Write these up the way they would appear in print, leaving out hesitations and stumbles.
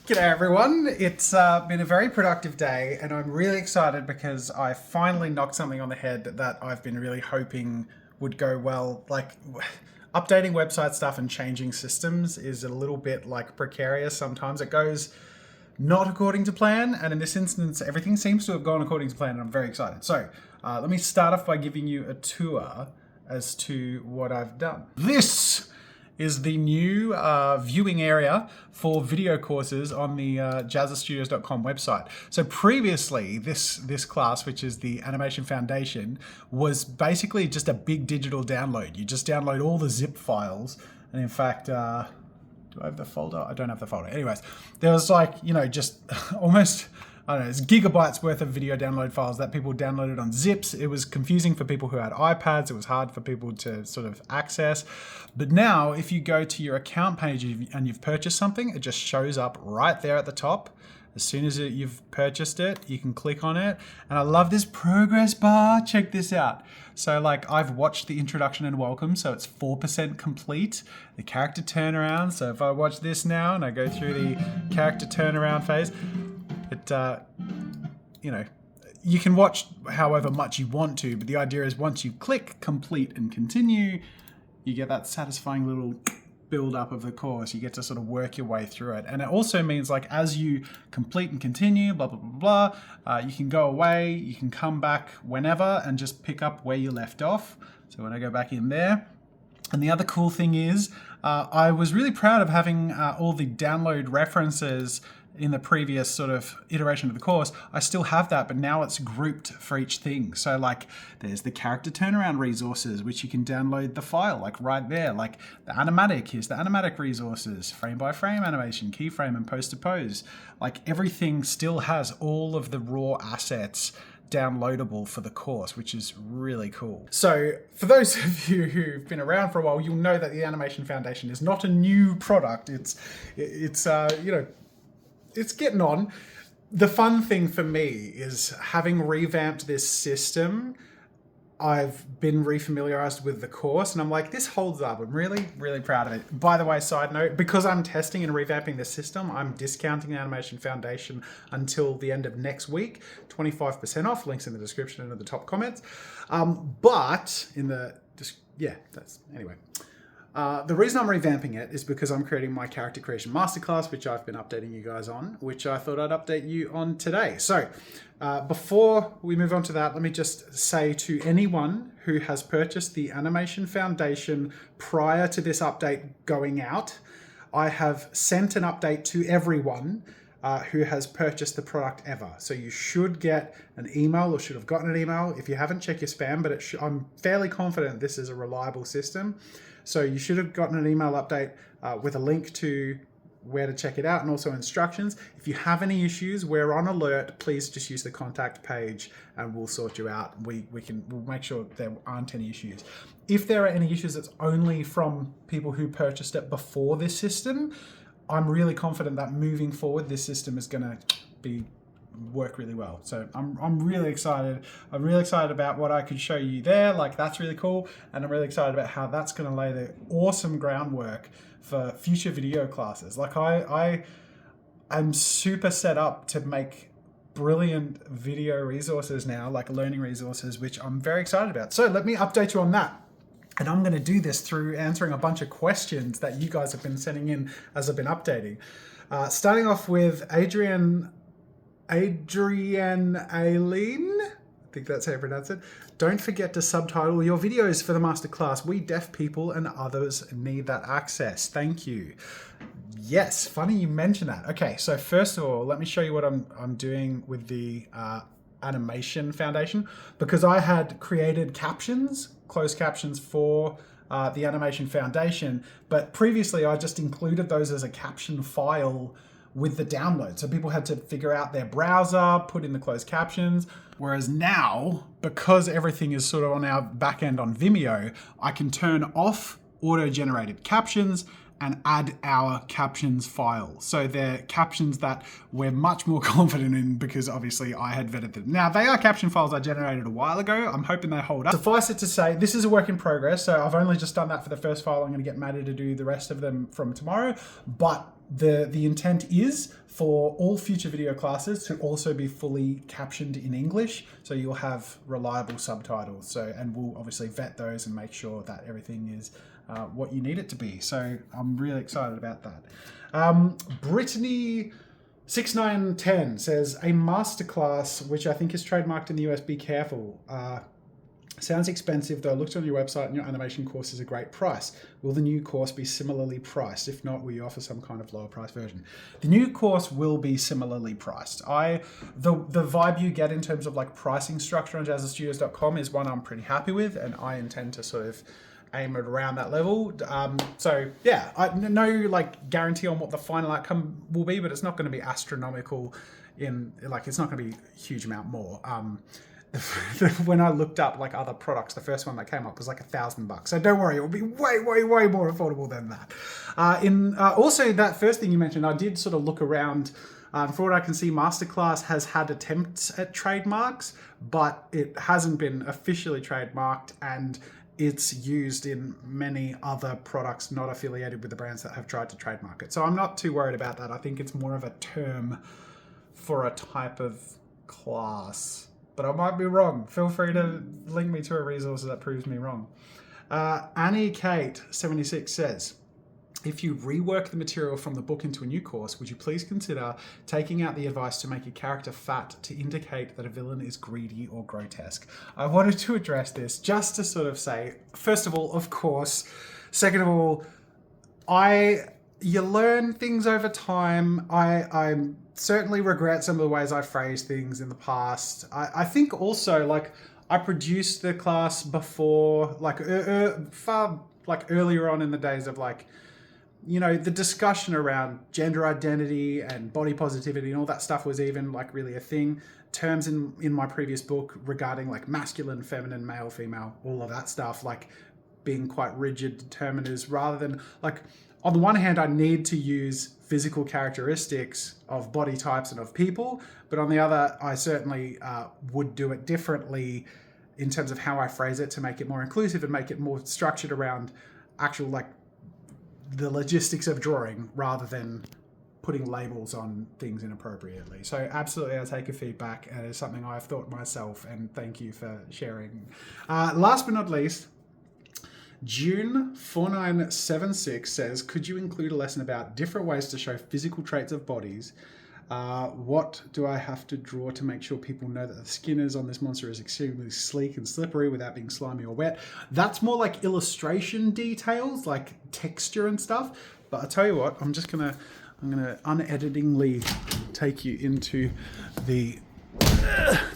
G'day everyone, it's been a very productive day and I'm really excited because I finally knocked something on the head that I've been really hoping would go well. Like, updating website stuff and changing systems is a little bit like precarious. Sometimes it goes not according to plan, and in this instance everything seems to have gone according to plan and I'm very excited. So let me start off by giving you a tour as to what I've done. This is the new viewing area for video courses on the jazzerstudios.com website. So previously, this class, which is the Animation Foundation, was basically just a big digital download. You just download all the zip files, and in fact, do I have the folder? I don't have the folder. Anyways, there was like, you know, just almost, I don't know, it's gigabytes worth of video download files that people downloaded on zips. It was confusing for people who had iPads. It was hard for people to sort of access. But now if you go to your account page and you've purchased something, it just shows up right there at the top. As soon as you've purchased it, you can click on it. And I love this progress bar. Check this out. So like I've watched the introduction and welcome, so it's 4% complete. The character turnaround. So if I watch this now and I go through the character turnaround phase, it, you know, you can watch however much you want to, but the idea is once you click complete and continue, you get that satisfying little build up of the course. You get to sort of work your way through it. And it also means like as you complete and continue, blah, blah, blah, blah, you can go away, you can come back whenever and just pick up where you left off. So when I go back in there, and the other cool thing is, I was really proud of having all the download references in the previous sort of iteration of the course. I still have that, but now it's grouped for each thing. So like there's the character turnaround resources, which you can download the file like right there. Like the animatic, here's the animatic resources, frame by frame animation, keyframe and pose to pose. Like everything still has all of the raw assets downloadable for the course, which is really cool. So for those of you who've been around for a while, you'll know that the Animation Foundation is not a new product. It's you know, it's getting on. The fun thing for me is having revamped this system, I've been refamiliarized with the course and I'm like, this holds up. I'm really, really proud of it. By the way, side note, because I'm testing and revamping this system, I'm discounting the Animation Foundation until the end of next week, 25% off, links in the description and in the top comments. But in the, anyway. The reason I'm revamping it is because I'm creating my character creation masterclass, which I've been updating you guys on, which I thought I'd update you on today. So before we move on to that, let me just say to anyone who has purchased the Animation Foundation prior to this update going out, I have sent an update to everyone who has purchased the product ever. So you should get an email or should have gotten an email. If you haven't, check your spam, but I'm fairly confident this is a reliable system. So you should have gotten an email update with a link to where to check it out and also instructions. If you have any issues, we're on alert. Please just use the contact page and we'll sort you out. We'll make sure there aren't any issues. If there are any issues, it's only from people who purchased it before this system. I'm really confident that moving forward, this system is going to work really well. So I'm really excited. I'm really excited about what I could show you there. Like that's really cool. And I'm really excited about how that's going to lay the awesome groundwork for future video classes. Like I'm super set up to make brilliant video resources now, like learning resources, which I'm very excited about. So let me update you on that. And I'm going to do this through answering a bunch of questions that you guys have been sending in as I've been updating. Starting off with Adrian Aileen, I think that's how you pronounce it. Don't forget to subtitle your videos for the masterclass. We deaf people and others need that access. Thank you. Yes, funny you mention that. Okay, so first of all, let me show you what I'm doing with the Animation Foundation, because I had created captions, closed captions for the Animation Foundation, but previously I just included those as a caption file with the download. So people had to figure out their browser, put in the closed captions. Whereas now, because everything is sort of on our back end on Vimeo, I can turn off auto-generated captions and add our captions file. So they're captions that we're much more confident in because obviously I had vetted them. Now they are caption files I generated a while ago. I'm hoping they hold up. Suffice it to say, this is a work in progress. So I've only just done that for the first file. I'm gonna get Maddie to do the rest of them from tomorrow. But the intent is for all future video classes to also be fully captioned in English, so you'll have reliable subtitles. So, and we'll obviously vet those and make sure that everything is what you need it to be. So I'm really excited about that. Brittany 6910 says, a masterclass, which I think is trademarked in the US, be careful. Sounds expensive, though I looked on your website and your animation course is a great price. Will the new course be similarly priced? If not, will you offer some kind of lower price version? The new course will be similarly priced. The vibe you get in terms of like pricing structure on jazzastudios.com is one I'm pretty happy with, and I intend to sort of aim it around that level. So yeah, no like guarantee on what the final outcome will be, but it's not going to be astronomical in like, it's not going to be a huge amount more. When I looked up like other products, the first one that came up was like $1,000. So don't worry, it will be way, way, way more affordable than that. Also, that first thing you mentioned, I did sort of look around. For what I can see, Masterclass has had attempts at trademarks, but it hasn't been officially trademarked, and it's used in many other products not affiliated with the brands that have tried to trademark it. So I'm not too worried about that. I think it's more of a term for a type of class. But I might be wrong. Feel free to link me to a resource that proves me wrong. Annie Kate 76 says, if you rework the material from the book into a new course, would you please consider taking out the advice to make a character fat to indicate that a villain is greedy or grotesque? I wanted to address this just to sort of say, first of all, of course. Second of all, you learn things over time. I certainly regret some of the ways I phrased things in the past. I think also, like, I produced the class before, like, far, like, earlier on in the days of, like, you know, the discussion around gender identity and body positivity and all that stuff was even, like, really a thing. Terms in my previous book regarding, like, masculine, feminine, male, female, all of that stuff, like, being quite rigid determiners rather than, like, on the one hand, I need to use physical characteristics of body types and of people, but on the other, I certainly would do it differently in terms of how I phrase it to make it more inclusive and make it more structured around actual, like, the logistics of drawing rather than putting labels on things inappropriately. So absolutely, I take your feedback, and it's something I've thought myself, and thank you for sharing. Last but not least, June 4976 says, could you include a lesson about different ways to show physical traits of bodies? What do I have to draw to make sure people know that the skin is on this monster is extremely sleek and slippery without being slimy or wet? That's more like illustration details, like texture and stuff. But I'll tell you what, I'm gonna uneditingly take you into the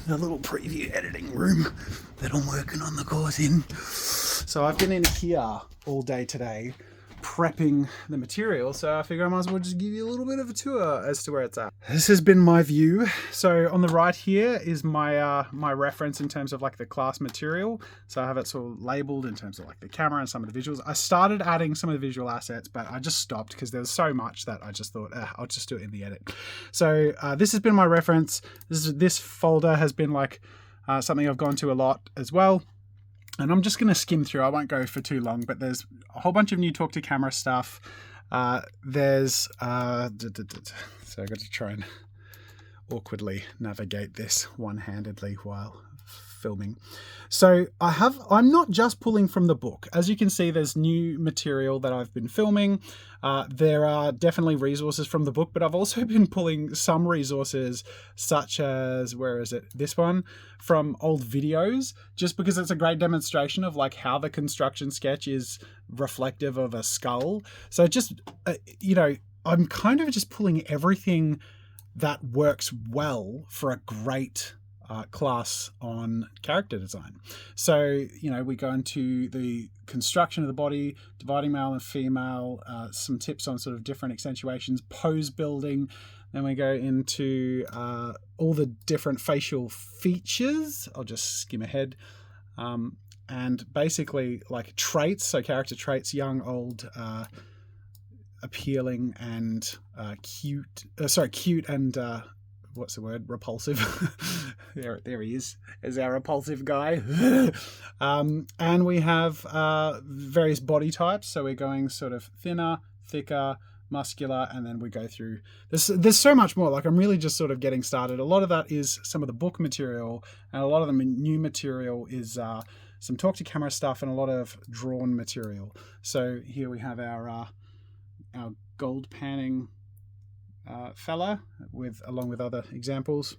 little preview editing room that I'm working on the course in. So I've been in here all day today prepping the material, so I figure I might as well just give you a little bit of a tour as to where it's at. This has been my view. So on the right here is my my reference in terms of like the class material. So I have it sort of labeled in terms of like the camera and some of the visuals. I started adding some of the visual assets, but I just stopped because there was so much that I just thought I'll just do it in the edit. So this has been my reference. This folder has been like something I've gone to a lot as well. And I'm just going to skim through. I won't go for too long, but there's a whole bunch of new talk to camera stuff. There's so I've got to try and awkwardly navigate this one-handedly while filming. So I'm not just pulling from the book. As you can see, there's new material that I've been filming. There are definitely resources from the book, but I've also been pulling some resources such as, where is it? This one, from old videos, just because it's a great demonstration of like how the construction sketch is reflective of a skull. So just, you know, I'm kind of just pulling everything that works well for a great class on character design. So, you know, we go into the construction of the body, dividing male and female, some tips on sort of different accentuations, pose building. Then we go into all the different facial features. I'll just skim ahead. And basically like traits, so character traits, young, old, appealing and cute and what's the word? Repulsive. there he is. Is our repulsive guy. And we have various body types. So we're going sort of thinner, thicker, muscular, and then we go through. There's so much more. Like, I'm really just sort of getting started. A lot of that is some of the book material, and a lot of the new material is some talk to camera stuff and a lot of drawn material. So here we have our gold panning fella along with other examples.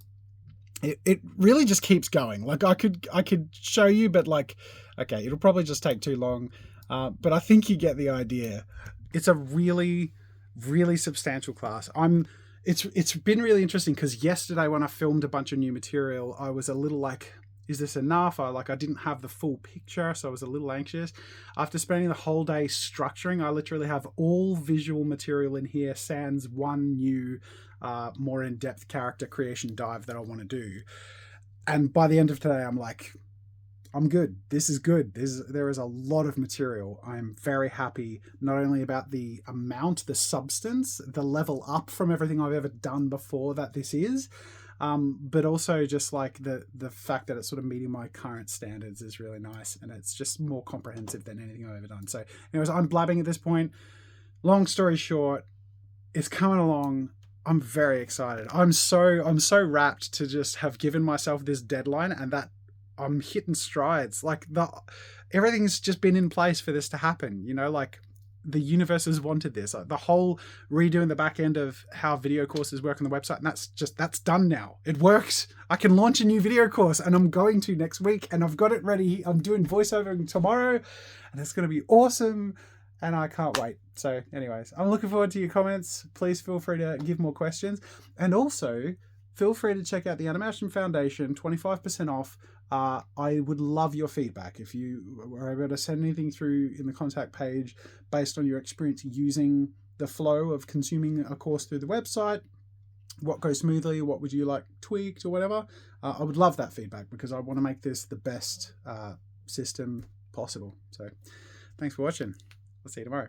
It really just keeps going. Like, I could show you, but like, okay, it'll probably just take too long. But I think you get the idea. It's a really, really substantial class. It's been really interesting because yesterday when I filmed a bunch of new material, I was a little like, is this enough? I didn't have the full picture, so I was a little anxious. After spending the whole day structuring, I literally have all visual material in here, sans one new, more in-depth character creation dive that I want to do. And by the end of today, I'm like, I'm good. This is good. There is a lot of material. I'm very happy, not only about the amount, the substance, the level up from everything I've ever done before that this is, but also just like the fact that it's sort of meeting my current standards is really nice, and it's just more comprehensive than anything I've ever done. So anyways, I'm blabbing at this point. Long story short, it's coming along. I'm very excited. I'm so rapt to just have given myself this deadline, and that I'm hitting strides. Like, everything's just been in place for this to happen, like the universe has wanted this. Like, the whole redoing the back end of how video courses work on the website, and that's done now. It works. I can launch a new video course, and I'm going to next week, and I've got it ready. I'm doing voiceover tomorrow, and it's going to be awesome, and I can't wait. So anyways, I'm looking forward to your comments. Please feel free to give more questions, and also feel free to check out the Animation Foundation, 25% off. I would love your feedback. If you were able to send anything through in the contact page based on your experience using the flow of consuming a course through the website, what goes smoothly, what would you like tweaked or whatever, I would love that feedback because I want to make this the best system possible. So thanks for watching. I'll see you tomorrow.